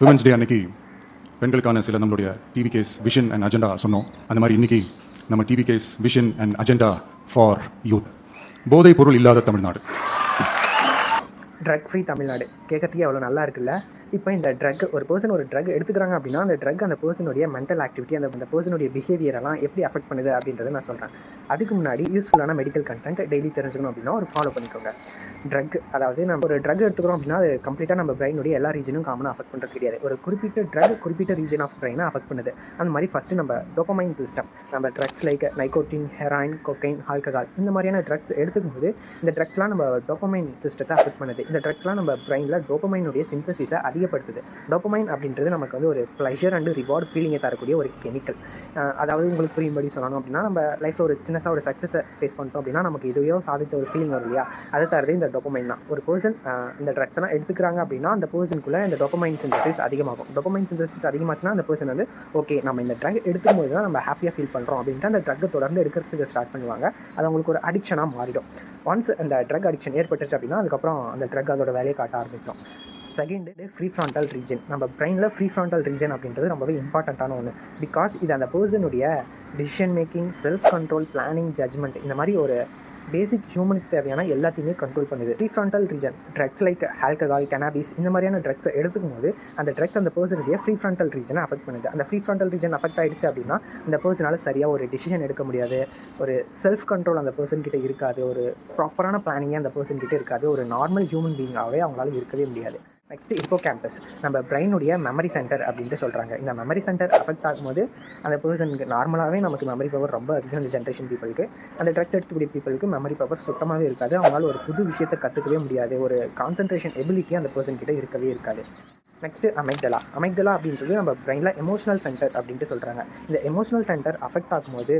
Women's day அன்னைக்கு பெண்களுக்கான சில நம்மளுடைய TVK's vision and agenda சொன்னோம். அந்த மாதிரி இன்னைக்கு நம்ம TVK's vision and agenda for youth. போதைப் பொருள் இல்லாத தமிழ்நாடு. ட்ரக் ஃப்ரீ தமிழ்நாடு கேட்கறதுக்கே அவ்வளோ நல்லா இருக்குல்ல. இப்போ இந்த ட்ரக் ஒரு ட்ரக் எடுத்துக்கிறாங்க அப்படின்னா அந்த ட்ரக் அந்த பர்சனுடைய மென்டல் ஆக்டிவிட்டி அந்த பர்சனுடைய பிஹேவியரெல்லாம் எப்படி அஃபெக்ட் பண்ணுது அப்படின்றத நான் சொல்கிறேன். அதுக்கு முன்னாடி யூஸ்ஃபுல்லான மெடிக்கல் கண்டென்ட் டெய்லி தெரிஞ்சுக்கணும் அப்படின்னா ஒரு ஃபாலோ பண்ணிக்கோங்க. ட்ரக் அதாவது நம்ம ஒரு ட்ரக் எடுத்துக்கிறோம் அப்படின்னா அது கம்ப்ளீட்டாக நம்ம பிரெயினுடைய எல்லா ரீஜனும் காமனாக அஃபெக்ட் பண்ணுறது கிடையாது. ஒரு குறிப்பிட்ட ட்ரக் குறிப்பிட்ட ரீஜன் ஆஃப் பிரெயினை அஃபெக்ட் பண்ணுது. அந்த மாதிரி ஃபஸ்ட்டு நம்ம டோபமைன் சிஸ்டம், நம்ம drugs like nicotine, heroin, cocaine, alcohol இந்த மாதிரியான ட்ரக்ஸ் எடுத்துக்கும் போது இந்த ட்ரக்ஸ்லாம் நம்ம டோபமைன் சிஸ்டத்தை அஃபெக்ட் பண்ணுது. இந்த ட்ரக்ஸ்லாம் நம்ம பிரெயினில் டோபமைனுடைய சிந்தசிஸை அதிகப்படுத்துது. டோபமைன் அப்படின்றது நமக்கு வந்து ஒரு ப்ளஷர் அண்ட் ரிவார்டு ஃபீலிங்கை தரக்கூடிய ஒரு கெமிக்கல். அதாவது உங்களுக்கு புரியும்படி சொல்லணும் அப்படின்னா நம்ம லைஃப்பில் ஒரு சின்னதாக ஒரு சக்ஸஸை ஃபேஸ் பண்ணிட்டோம் அப்படின்னா நமக்கு இதையோ சாதிச்ச ஒரு ஃபீலிங் வரும் இல்லையா, அதை தரது இந்த டோபமைன் தான். ஒரு பர்சன் இந்த ட்ரக்ஸ்லாம் எடுத்துக்கிறாங்க அப்படின்னா அந்த பர்சனுக்குள்ளே இந்த டோபமைன் சிந்தசிஸ் அதிகமாகும். டோபமைன் சிந்தசிஸ் அதிகமாச்சுன்னா அந்த பர்சன் வந்து ஓகே நம்ம இந்த ட்ரக் எடுத்துக்கும் போது தான் நம்ம ஹாப்பியாக ஃபீல் பண்ணுறோம் அப்படின்ட்டு அந்த ட்ரக்கை தொடர்ந்து எடுக்கிறதுக்கு ஸ்டார்ட் பண்ணுவாங்க. அது அவங்களுக்கு ஒரு அடிக்ஷனாக மாறிடும். ஒன்ஸ் அந்த ட்ரக் அடிக்ஷன் ஏற்பட்டுச்சு அப்படின்னா அதுக்கப்புறம் அந்த ட்ரக் அதோட வேலையை காட்ட ஆரம்பிச்சிடும். Second free frontal region. நம்ம பிரெயினில் ஃப்ரீ ஃப்ரான்டல் ரீஜன் அப்படின்றது ரொம்பவே இம்பார்ட்டண்ட்டான ஒன்று. பிகாஸ் இது அந்த பர்சனுடைய decision making, self control, planning, judgement இந்த மாதிரி ஒரு பேசிக் ஹியூமனுக்கு தேவையான எல்லாத்தையுமே கண்ட்ரோல் பண்ணுது. Prefrontal region drugs like alcohol, cannabis இந்த மாதிரியான ட்ரக்ஸை எடுத்துக்கும் போது அந்த ட்ரக்ஸ் அந்த பர்சனுடைய ஃப்ரீ ஃப்ரான்டல் ரீஜனை அஃபெக்ட் பண்ணுது. அந்த ஃப்ரீ ஃப்ரான்டல் ரீஜன் அஃபெக்ட் ஆகிடுச்சு அப்படின்னா அந்த பர்சனால் சரியாக ஒரு டிசிஷன் எடுக்க முடியாது, ஒரு செல்ஃப் கண்ட்ரோல் அந்த பர்சன் கிட்ட இருக்காது, ஒரு ப்ராப்பரான பிளானிங்கே அந்த பர்சன் கிட்ட இருக்காது, ஒரு நார்மல் ஹியூமன் பீயிங்காகவே அவங்களால இருக்கவே முடியாது. நெக்ஸ்ட்டு ஹிப்போகேம்பஸ், நம்ம பிரெயினுடைய மெமரி சென்டர் அப்படின்ட்டு சொல்கிறாங்க. இந்த மெமரி சென்டர் அஃபெக்ட் ஆகும்போது அந்த பர்சனுக்கு நார்மலாகவே நமக்கு மெமரி பவர் ரொம்ப அதிகம். இந்த ஜென்ரேஷன் பீப்புளுக்கு, அந்த ட்ரக்ஸ் எடுத்துக்கூடிய பீப்புளுக்கு மெமரி பவர் சுத்தமாகவே இருக்காது. அவங்களால ஒரு புது விஷயத்தை கற்றுக்கவே முடியாது, ஒரு கான்சன்ட்ரேஷன் எபிலிட்டி அந்த பர்சன் கிட்ட இருக்கவே இருக்காது. நெக்ஸ்ட்டு அமெக்டலா அப்படின்றது நம்ம பிரெயினில் எமோஷனல் சென்டர் அப்படின்ட்டு சொல்கிறாங்க. இந்த எமோஷனல் சென்டர் அஃபெக்ட் ஆகும்போது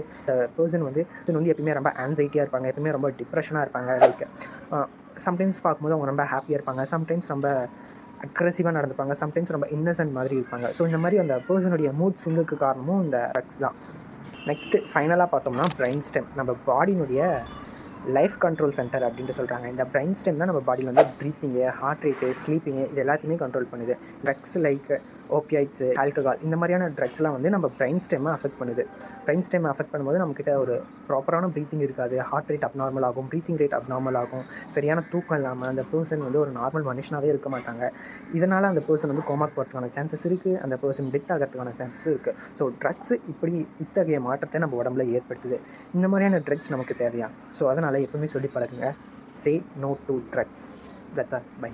பர்சன் வந்து எப்பயுமே ரொம்ப ஆன்சைட்டியாக இருப்பாங்க, எப்பயுமே ரொம்ப டிப்ரெஷனாக இருப்பாங்க. லைக் சம்டைம்ஸ் பார்க்கும்போது அவங்க ரொம்ப ஹாப்பியாக இருப்பாங்க, சம்டைம்ஸ் ரொம்ப அக்ரெசிவாக நடந்துப்பாங்க, சம்டைம்ஸ் ரொம்ப இன்னசென்ட் மாதிரி இருப்பாங்க. ஸோ இந்த மாதிரி அந்த பர்சனுடைய மூட் ஸ்விங்குக்கு காரணமும் இந்த ட்ரக்ஸ் தான். நெக்ஸ்ட்டு ஃபைனலாக பார்த்தோம்னா பிரெயின் ஸ்டெம், நம்ம பாடியினுடைய லைஃப் கண்ட்ரோல் சென்டர் அப்படின்ட்டு சொல்கிறாங்க. இந்த பிரெயின் ஸ்டெம் தான் நம்ம பாடியில் வந்து ப்ரீத்திங்கு, ஹார்ட் ரேட்டு, ஸ்லீப்பிங்கு இது எல்லாத்தையுமே கண்ட்ரோல் பண்ணுது. ட்ரக்ஸ் லைக் ஓபியாய்ட்ஸு, ஆல்கஹால் இந்த மாதிரியான ட்ரக்ஸ்லாம் வந்து நம்ம பிரெயின் ஸ்டெம்மை அஃபெக்ட் பண்ணுது. பிரெயின் ஸ்டெம்மை அஃபெக்ட் பண்ணும்போது நம்மக்கிட்ட ஒரு ப்ராப்பரான ப்ரீத்திங் இருக்காது, ஹார்ட் ரேட் அப்நார்மல் ஆகும், ப்ரீத்திங் ரேட் அப்நார்மல் ஆகும், சரியான தூக்கம் இல்லாமல் அந்த பர்சன் வந்து ஒரு நார்மல் மனுஷனாகவே இருக்க மாட்டாங்க. இதனால் அந்த பர்சன் வந்து கோமாக்கு போகிறதுக்கான சான்சஸ் இருக்குது, அந்த பர்சன் டெத் ஆகிறதுக்கான சான்சஸ் இருக்குது. ஸோ ட்ரக்ஸ் இப்படி இத்தகைய மாற்றத்தை நம்ம உடம்புல ஏற்படுத்துது. இந்த மாதிரியான ட்ரக்ஸ் நமக்கு தேவையா? ஸோ அதனால் எப்பவுமே சொல்லி பழகுங்க, say no to drugs. That's all. By.